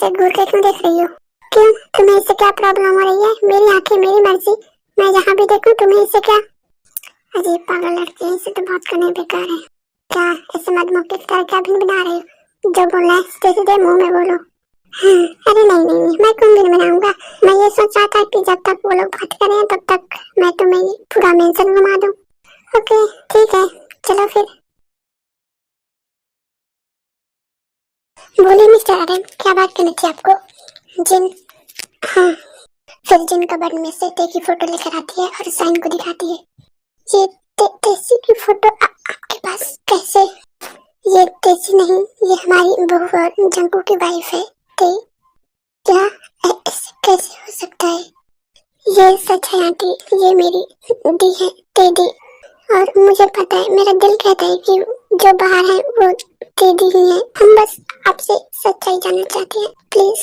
ऐसे घूर के क्यों देख रही हो? क्यों, तुम्हें इससे क्या प्रॉब्लम हो रही है? मेरी आंखें मेरी मर्जी, मैं जहाँ भी देखूं तुम्हें इससे क्या? अजीब पागल लड़की है, इसे तो बहुत करने बेकार है। क्या ऐसे मधुमक्खी की तरह क्या भी बना रहे हो? जो बोलना है सीधे सीधे मुंह में बोलो। अरे नहीं नहीं नहीं, मैं कौन दिन बनाऊंगा। मैं ये सोच रहा था कि जब तक वो लोग बात कर रहे हैं तब तक मैं तुम्हें पूरा मेंशन घुमा दूं। ओके ठीक है, चलो फिर। बोलिए मिस्टर आर्यन, क्या बात करनी थी आपको? जिन, हाँ, फिर जिन कबर्ड में से ते की फोटो लेकर आती है और साइन को दिखाती है। ये तेसी की फोटो आपके पास कैसे? ये तेसी नहीं, ये हमारी बहू और जंकू की वाइफ है। ते, क्या ऐसे कैसे हो सकता है? ये सच है आंटी, ये मेरी दी है, ते दी। और मुझे पता है, मेरा दिल कहता है कि जो बाहर है वो ते दी ही है। हम बस आपसे सच्चाई जानना चाहते हैं, प्लीज।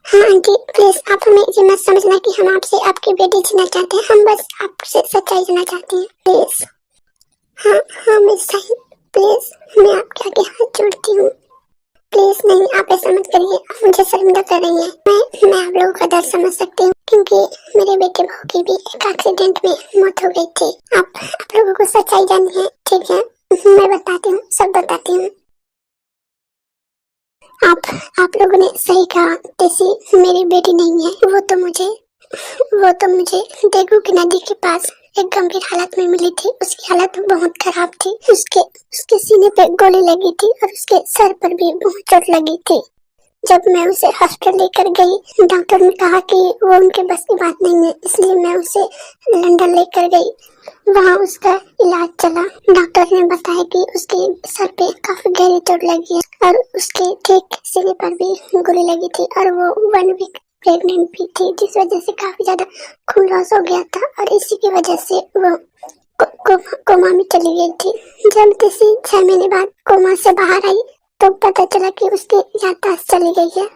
हाँ आंटी प्लीज, आप हमें ये मत समझना कि हम आपसे आपकी बेटी जीना चाहते हैं। हम बस आपसे सच्चाई जानना चाहते हैं, प्लीज। हाँ हाँ मिस साइन, प्लीज मैं आपके आगे हाथ जोड़ती हूँ। प्लीज नहीं, आप ऐसा मत करिए, आप मुझे शर्मिंदा कर रही हैं। मैं आप लोगों का दर्द समझ सकती हूँ, क्योंकि मेरे बेटे बहू की भी एक एक्सीडेंट में मौत हो गई थी। आप लोगों को सच्चाई जाननी है, ठीक है? मैं बताती हूँ, सब बताती हूँ। आप लोगों ने सही कहा, तेसी मेरी बेटी नहीं है। वो तो मुझे देगू की नदी के पास एक गंभीर हालत में मिली थी। उसकी हालत बहुत खराब थी। उसके सीने पे गोली लगी थी और उसके सर पर भी बहुत चोट लगी थी। जब मैं उसे हॉस्पिटल लेकर गई, डॉक्टर ने कहा कि वो उनके बस की बात नहीं है, इसलिए मैं उसे लंदन लेकर गई। वहाँ उसका इलाज चला। डॉक्टर ने बताया कि उसके सर पे काफी गहरी चोट लगी है और उसके ठीक सीने पर भी गोली लगी थी और वो 1 वीक प्रेग्नेंट भी थी, जिस वजह से काफी ज्यादा खून लॉस हो गया था और इसी की वजह से वो कोमा में चली गई थी। जब तीसरी 6 महीने बाद कोमा से बाहर आई तो पता चला कि उसकी याददाश्त चली गई है।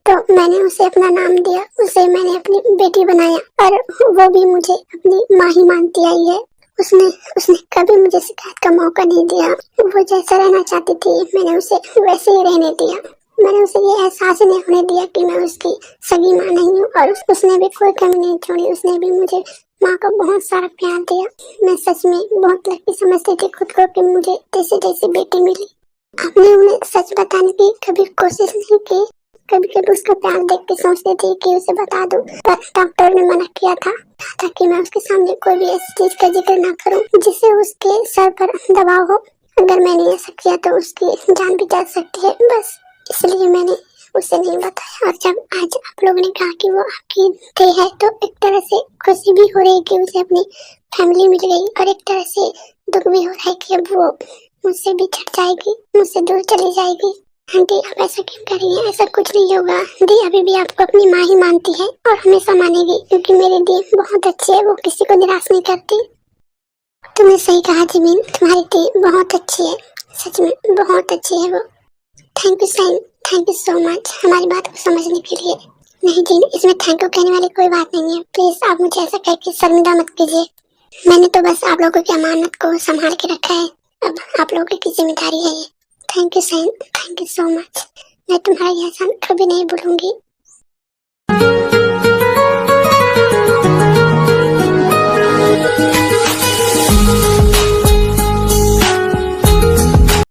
तो मैंने उसे अपना नाम दिया, उसे मैंने अपनी बेटी बनाया और वो भी मुझे अपनी माँ ही मानती आई है। उसने कभी मुझे शिकायत का मौका नहीं दिया। वो जैसा रहना चाहती थी मैंने उसे वैसे ही रहने दिया। मैंने उसे ये एहसास नहीं होने दिया कि मैं उसकी सगी माँ नहीं हूँ और उसने भी कोई कमी नहीं छोड़ी। उसने भी मुझे माँ का बहुत सारा प्यार दिया। मैं सच में बहुत लकी समझती थी खुद को कि मुझे जैसे जैसे बेटी मिली। आपने उन्हें सच बताने की कभी कोशिश नहीं की? कभी कभी उसका प्यार देख के सोचती थी कि उसे बता दूं, पर डॉक्टर ने मना किया था ताकि मैं उसके सामने कोई भी ऐसी चीज का जिक्र ना करूं जिससे उसके सर पर दबाव हो। अगर मैंने ऐसा किया तो उसकी जान भी जा सकती है, बस इसलिए मैंने उसे नहीं बताया। और जब आज आप लोगों ने कहा कि वो आपकी थे है तो एक तरह से खुशी भी हो रही है कि उसे अपनी फैमिली मिल गई और एक तरह से दुख भी हो रहा है कि अब वो मुझसे बिछड़ जाएगी, मुझसे दूर चली जाएगी। आंटी आप ऐसा क्यों कर रही हैं? ऐसा कुछ नहीं होगा। दी अभी भी आपको अपनी माँ ही मानती है और हमेशा मानेगी, क्योंकि मेरी दी बहुत अच्छी है, वो किसी को निराश नहीं करती। तुमने सही कहा जिमिन, तुम्हारी दी बहुत अच्छी है, सच में बहुत अच्छी है वो। Thank you Sain, thank you so much हमारी बात को समझने के लिए। नहीं जिन, इसमें थैंक यू कहने वाली कोई बात नहीं है। प्लीज आप मुझे ऐसा कह के शर्मिंदा मत कीजिए। मैंने तो बस आप लोगों की अमानत को संभाल के रखा है, अब आप लोगों की जिम्मेदारी है ये। Thank you Sain, thank you so much. मैं तुम्हारा एहसान कभी नहीं भूलूंगी।